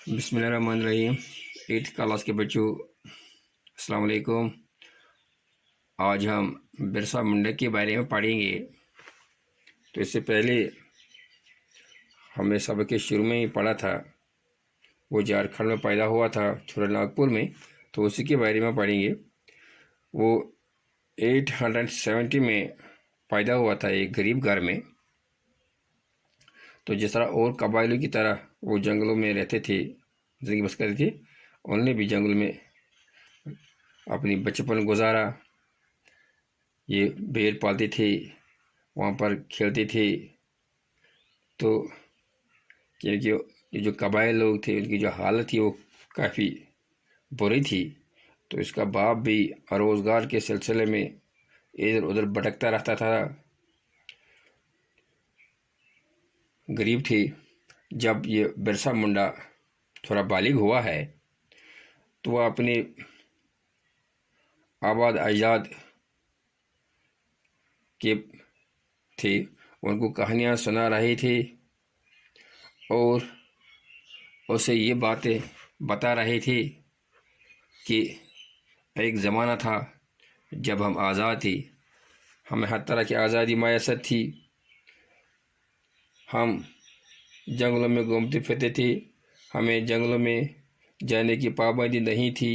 بسم اللہ الرحمن الرحیم۔ 8th کلاس کے بچوں السلام علیکم۔ آج ہم برسا منڈا کے بارے میں پڑھیں گے۔ تو اس سے پہلے ہمیں سبق کے شروع میں ہی پڑھا تھا، وہ جھارکھنڈ میں پیدا ہوا تھا، چھوٹا ناگپور میں، تو اسی کے بارے میں پڑھیں گے۔ وہ 870 میں پیدا ہوا تھا ایک غریب گھر میں۔ تو جس طرح اور قبائلوں کی طرح وہ جنگلوں میں رہتے تھے، زندگی بس کرتے تھے، انہوں نے بھی جنگل میں اپنی بچپن گزارا۔ یہ بھیڑ پالتے تھے، وہاں پر کھیلتے تھے۔ تو کیونکہ یہ جو قبائل لوگ تھے، ان کی جو حالت تھی وہ کافی بری تھی، تو اس کا باپ بھی روزگار کے سلسلے میں ادھر ادھر بھٹکتا رہتا تھا، غریب تھی۔ جب یہ برسا منڈا تھوڑا بالغ ہوا ہے تو وہ اپنے آباد اجداد کے تھے، ان کو کہانیاں سنا رہے تھے اور اسے یہ باتیں بتا رہے تھے کہ ایک زمانہ تھا جب ہم آزاد تھے، ہمیں ہر طرح کی آزادی میسر تھی، ہم جنگلوں میں گھومتے پھرتے تھے، ہمیں جنگلوں میں جانے کی پابندی نہیں تھی،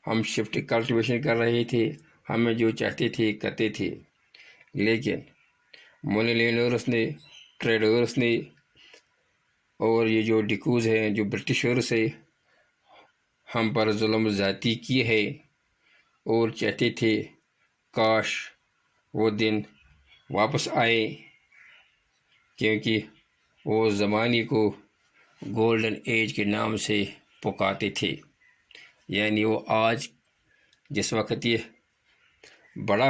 ہم شفٹ کلٹیویشن کر رہے تھے، ہمیں جو چاہتے تھے کرتے تھے۔ لیکن منی لینڈرز نے، ٹریڈرز نے اور یہ جو ڈکوز ہیں، جو برٹشرز سے ہم پر ظلم زیادتی کی ہے، اور چاہتے تھے کاش وہ دن واپس آئے، کیونکہ وہ زمانے کو گولڈن ایج کے نام سے پکارتے تھے۔ یعنی وہ آج جس وقت یہ بڑا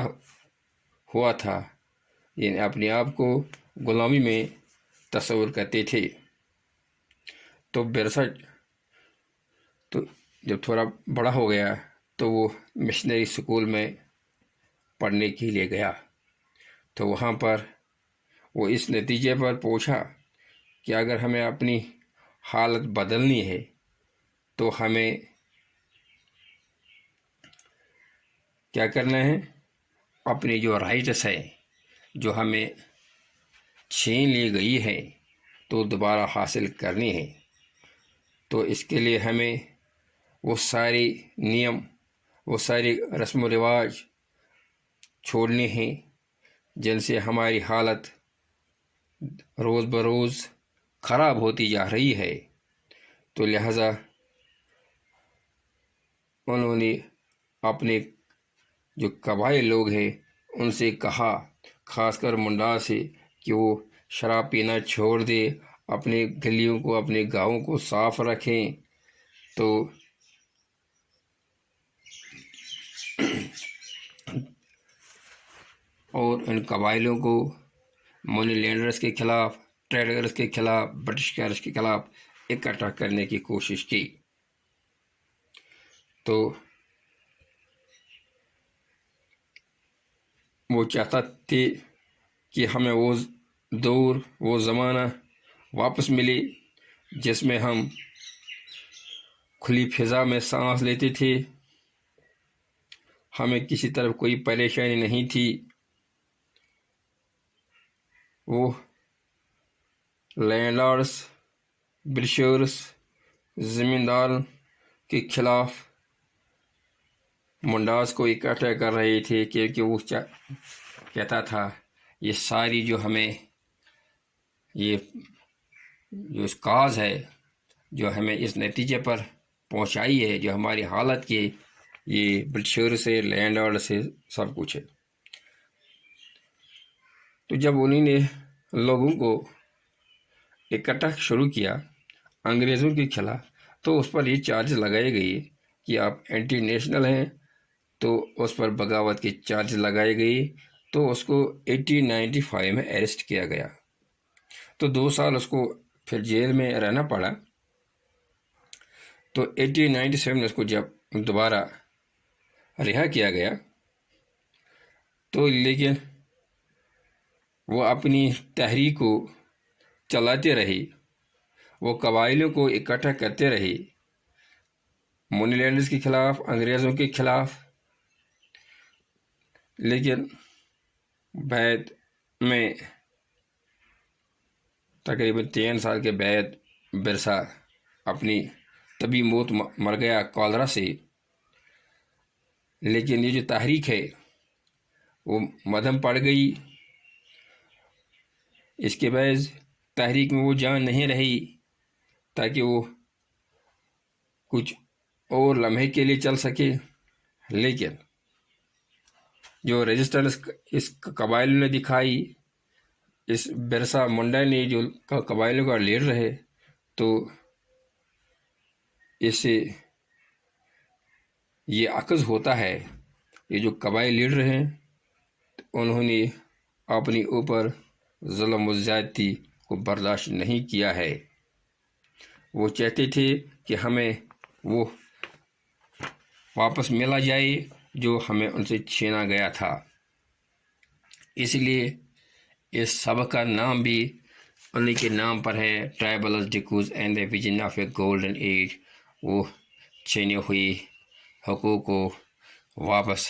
ہوا تھا، یعنی اپنے آپ کو غلامی میں تصور کرتے تھے۔ تو برسا تو جب تھوڑا بڑا ہو گیا تو وہ مشنری اسکول میں پڑھنے کے لیے گیا۔ تو وہاں پر وہ اس نتیجے پر پہنچا کہ اگر ہمیں اپنی حالت بدلنی ہے تو ہمیں کیا کرنا ہے، اپنی جو رائٹس ہے، جو ہمیں چھین لی گئی ہے، تو دوبارہ حاصل کرنی ہے۔ تو اس کے لیے ہمیں وہ ساری نیم، وہ ساری رسم و رواج چھوڑنے ہیں جن سے ہماری حالت روز بروز خراب ہوتی جا رہی ہے۔ تو لہذا انہوں نے اپنے جو قبائل لوگ ہیں ان سے کہا، خاص کر منڈا سے، کہ وہ شراب پینا چھوڑ دے، اپنے گلیوں کو، اپنے گاؤں کو صاف رکھیں۔ تو اور ان قبائلوں کو منی لینڈرز کے خلاف، ٹریڈرز کے خلاف، برٹشکرز کے خلاف اکٹھا کرنے کی کوشش کی۔ تو وہ چاہتا تھے کہ ہمیں وہ دور، وہ زمانہ واپس ملے جس میں ہم کھلی فضا میں سانس لیتے تھے، ہمیں کسی طرف کوئی پریشانی نہیں تھی۔ وہ لینڈ لارڈس، برشرز، زمینداروں کے خلاف منڈاس کو اکٹھا کر رہے تھے، کیونکہ وہ کہتا تھا یہ ساری جو ہمیں یہ جو اس کاز ہے، جو ہمیں اس نتیجے پر پہنچائی ہے، جو ہماری حالت کی، یہ برٹشر سے، لینڈ لارڈ سے سب کچھ ہے۔ تو جب انہوں نے لوگوں کو اکٹھا شروع کیا انگریزوں کے خلاف، تو اس پر یہ چارج لگائے گئے کہ آپ اینٹی نیشنل ہیں، تو اس پر بغاوت کے چارج لگائے گئے۔ تو اس کو 1895 میں اریسٹ کیا گیا۔ تو 2 سال اس کو پھر جیل میں رہنا پڑا۔ تو 1897 میں اس کو جب دوبارہ رہا کیا گیا، تو لیکن وہ اپنی تحریک کو چلاتے رہے۔ وہ قبائلیوں کو اکٹھا کرتے رہے، مونی لینڈرز کے خلاف، انگریزوں کے خلاف، لیکن بعد میں تقریباً 3 سال کے بعد برسا اپنی طبی موت مر گیا کالرا سے۔ لیکن یہ جو تحریک ہے وہ مدھم پڑ گئی، اس کے بعد تحریک میں وہ جان نہیں رہی تاکہ وہ کچھ اور لمحے کے لیے چل سکے۔ لیکن جو ریزسٹنس اس قبائل نے دکھائی، اس برسا منڈا نے جو قبائلیوں کا لیڈر ہے، تو اس سے یہ عکس ہوتا ہے، یہ جو قبائل لیڈر ہیں انہوں نے اپنی اوپر ظلم و زیادتی کو برداشت نہیں کیا ہے۔ وہ چاہتے تھے کہ ہمیں وہ واپس ملا جائے جو ہمیں ان سے چھینا گیا تھا۔ اس لیے اس سبق کا نام بھی انہیں کے نام پر ہے، tribals decoys and the vision of a golden age. وہ چھینے ہوئی حقوق کو واپس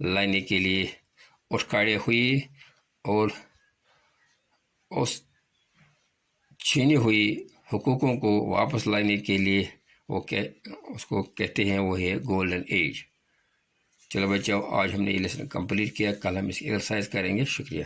لانے کے لیے اٹھ کھڑے ہوئی، اور اس چھینی ہوئی حقوقوں کو واپس لانے کے لیے اس کو کہتے ہیں وہ ہے گولڈن ایج۔ چلو بچوں، آج ہم نے یہ لیسن کمپلیٹ کیا، کل ہم اس کی ایکسرسائز کریں گے۔ شکریہ۔